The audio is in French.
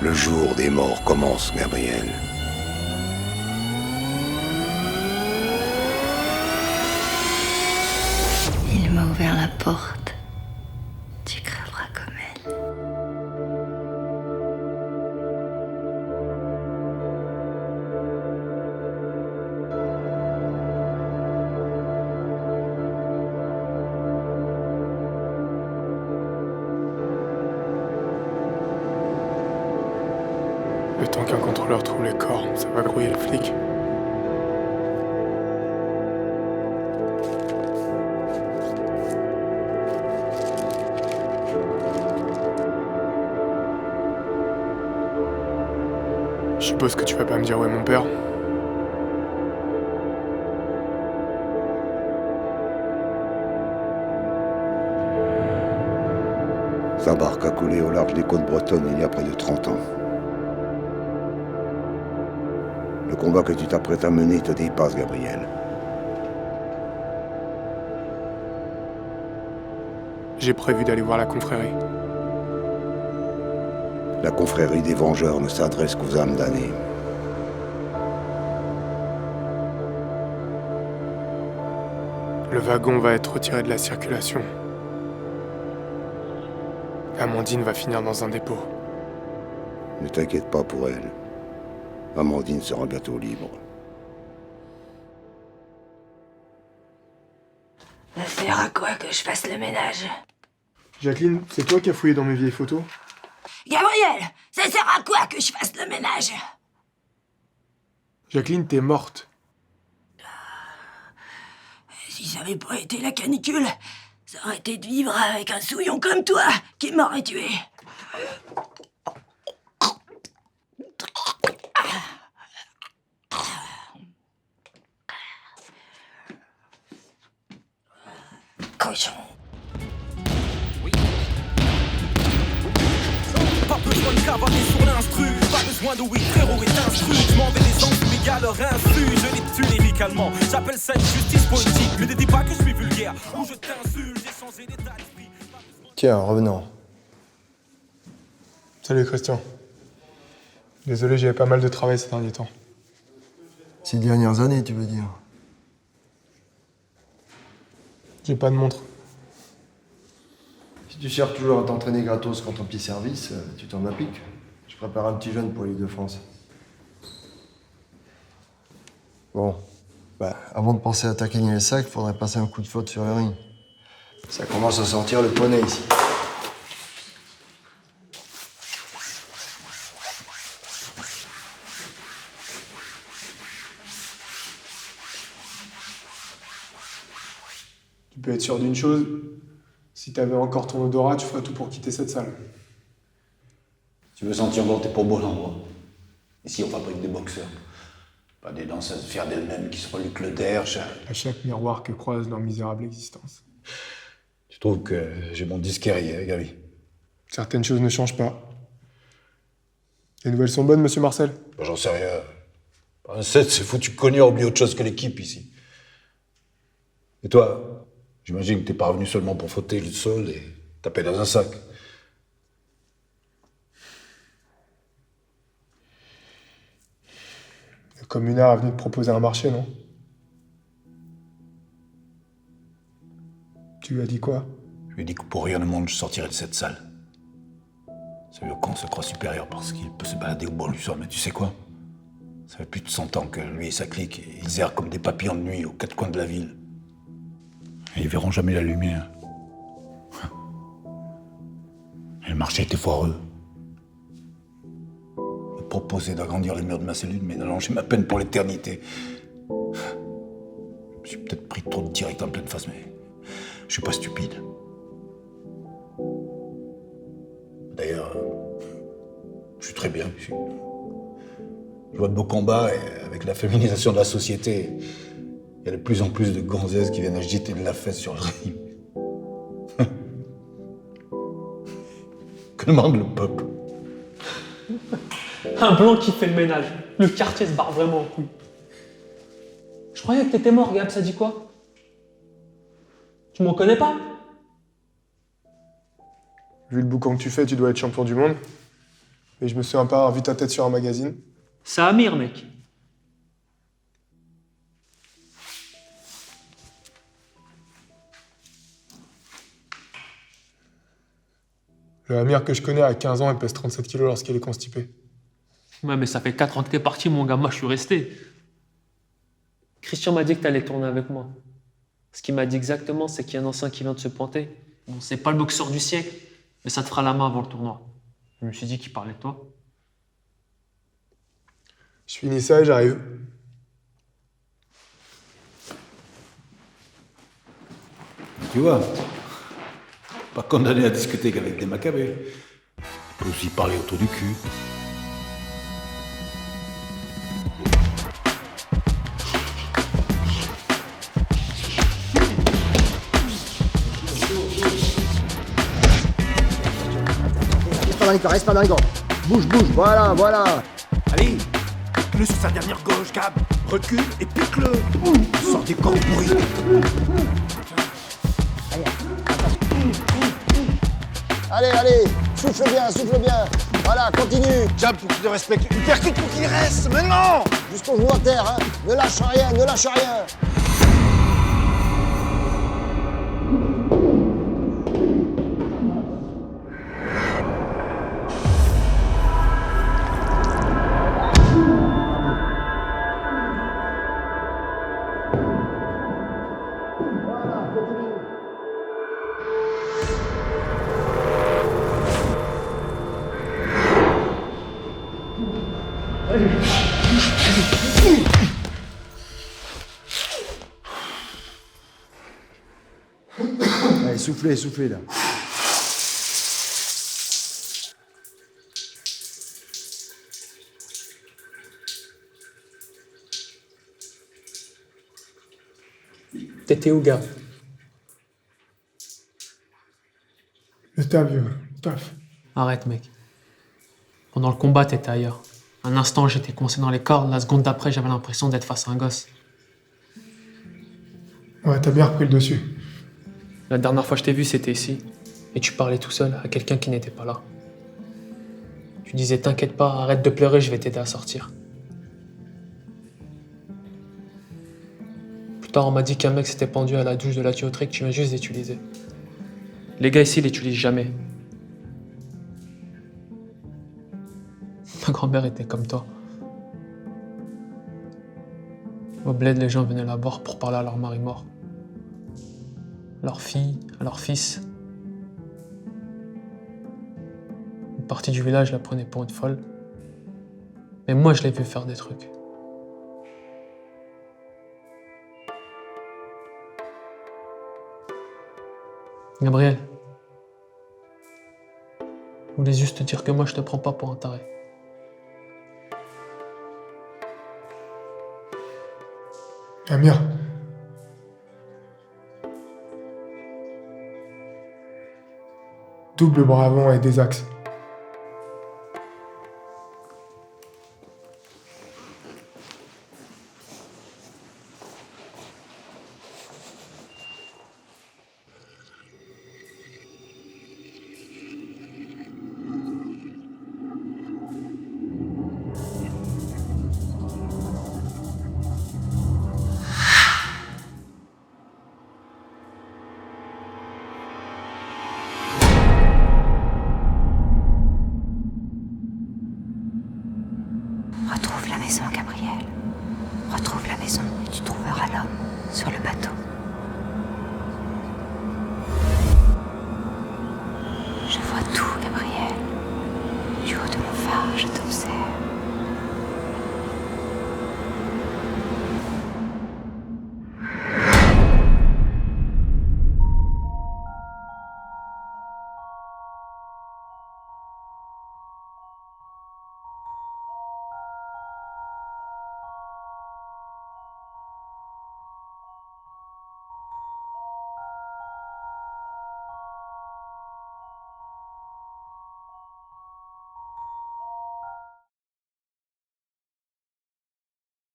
Le jour des morts commence, Gabriel. Il m'a ouvert la porte. Tu crèveras comme elle. Le temps qu'un contrôleur trouve les corps, ça va grouiller les flics. Je suppose que tu vas pas me dire où est mon père. Sa barque a coulé au large des côtes bretonnes il y a près de 30 ans. Le combat que tu t'apprêtes à mener te dépasse, Gabriel. J'ai prévu d'aller voir la confrérie. La confrérie des Vengeurs ne s'adresse qu'aux âmes damnées. Le wagon va être retiré de la circulation. Amandine va finir dans un dépôt. Ne t'inquiète pas pour elle. Amandine sera bientôt libre. Ça sert à quoi que je fasse le ménage? Jacqueline, c'est toi qui as fouillé dans mes vieilles photos? Gabriel, ça sert à quoi que je fasse le ménage? Jacqueline, t'es morte. Si ça avait pas été la canicule, ça aurait été de vivre avec un souillon comme toi qui m'aurait tué. Cochon. Pas besoin de cavaler sur l'instru, pas besoin de oui frérot est instru. Je m'en vais des angles mais y'a leur insu, je les tue lyricalement. J'appelle ça une justice politique, ne dis pas que je suis vulgaire ou je t'insulte, j'ai changé d'état d'esprit. Tiens, revenons. Salut Christian. Désolé, j'avais pas mal de travail ces derniers temps. Ces dernières années, tu veux dire? J'ai pas de montre. Si tu cherches toujours à t'entraîner gratos quand ton petit service, tu t'en appliques. Je prépare un petit jeune pour l'île de France. Bon, avant de penser à taquiner les sacs, faudrait passer un coup de faute sur le ring. Ça commence à sortir le poney ici. Tu peux être sûr d'une chose, si t'avais encore ton odorat, tu ferais tout pour quitter cette salle. Tu veux sentir bon, t'es pour beau l'endroit. Ici, on fabrique des boxeurs. Pas des danseuses fières d'elles-mêmes qui se reluquent le derche. À chaque miroir que croise leur misérable existence. Tu trouves que j'ai mon disque rayé, Gabi? Certaines choses ne changent pas. Les nouvelles sont bonnes, monsieur Marcel? Bah, j'en sais rien. Un 7, c'est foutu cognon, oublie autre chose que l'équipe ici. Et toi, j'imagine que t'es pas revenu seulement pour fauter le sol et taper dans un sac. Le communard est venu te proposer un marché, non? Tu lui as dit quoi? Je lui ai dit que pour rien au monde, je sortirais de cette salle. Ce vieux con se croit supérieur parce qu'il peut se balader au bord du soir, mais tu sais quoi? Ça fait plus de 100 ans que lui et sa clique, ils errent comme des papillons de nuit aux quatre coins de la ville. Et ils verront jamais la lumière. Et le marché était foireux. On me proposait d'agrandir les murs de ma cellule, mais d'allonger ma peine pour l'éternité. Je me suis peut-être pris trop de direct en pleine face, mais je suis pas stupide. D'ailleurs, je suis très bien ici. Je vois de beaux combats et avec la féminisation de la société, il y a de plus en plus de gonzesses qui viennent agiter de la fesse sur le ring. Que demande le peuple? Un blanc qui fait le ménage. Le quartier se barre vraiment en couille. Je croyais que t'étais mort, Gab, ça dit quoi? Tu m'en connais pas? Vu le boucan que tu fais, tu dois être champion du monde. Mais je me souviens pas avoir vu ta tête sur un magazine. C'est Amir, mec. Le Amir que je connais à 15 ans, il pèse 37 kilos lorsqu'il est constipé. Ouais, mais ça fait 4 ans que t'es parti, mon gars. Moi, je suis resté. Christian m'a dit que t'allais tourner avec moi. Ce qu'il m'a dit exactement, c'est qu'il y a un ancien qui vient de se pointer. Bon, c'est pas le boxeur du siècle, mais ça te fera la main avant le tournoi. Je me suis dit qu'il parlait de toi. Je finis ça et j'arrive. Tu vois, pas condamné à discuter qu'avec des macabées. On peut aussi parler autour du cul. Reste pas dans les gants. Bouge, voilà. Allez, pique-le sur sa dernière gauche, Gab. Recule et pique-le. Sors des corps pourris. Allez, souffle bien. Voilà, continue. Jab, pour qu'il te respecte. Une percute pour qu'il reste, maintenant. Jusqu'au genou à terre, hein. Ne lâche rien. Allez, soufflez là. T'étais où, gars? J'étais vieux, taf. Arrête, mec. Pendant le combat, t'étais ailleurs. Un instant, j'étais coincé dans les cordes. La seconde d'après, j'avais l'impression d'être face à un gosse. Ouais, t'as bien repris le dessus. La dernière fois que je t'ai vu, c'était ici. Et tu parlais tout seul à quelqu'un qui n'était pas là. Tu disais, t'inquiète pas, arrête de pleurer, je vais t'aider à sortir. Plus tard, on m'a dit qu'un mec s'était pendu à la douche de la tuyauterie que tu viens juste d'utiliser. Les gars ici, ils l'utilisent jamais. Ma grand-mère était comme toi. Au bled, les gens venaient la voir pour parler à leur mari mort. Leur fille, à leur fils. Une partie du village la prenait pour une folle. Mais moi, je l'ai vu faire des trucs. Gabriel, je voulais juste te dire que moi, je te prends pas pour un taré. Amir. Double bras avant et des axes. Retrouve la maison, Gabriel. Retrouve la maison et tu trouveras l'homme sur le bateau.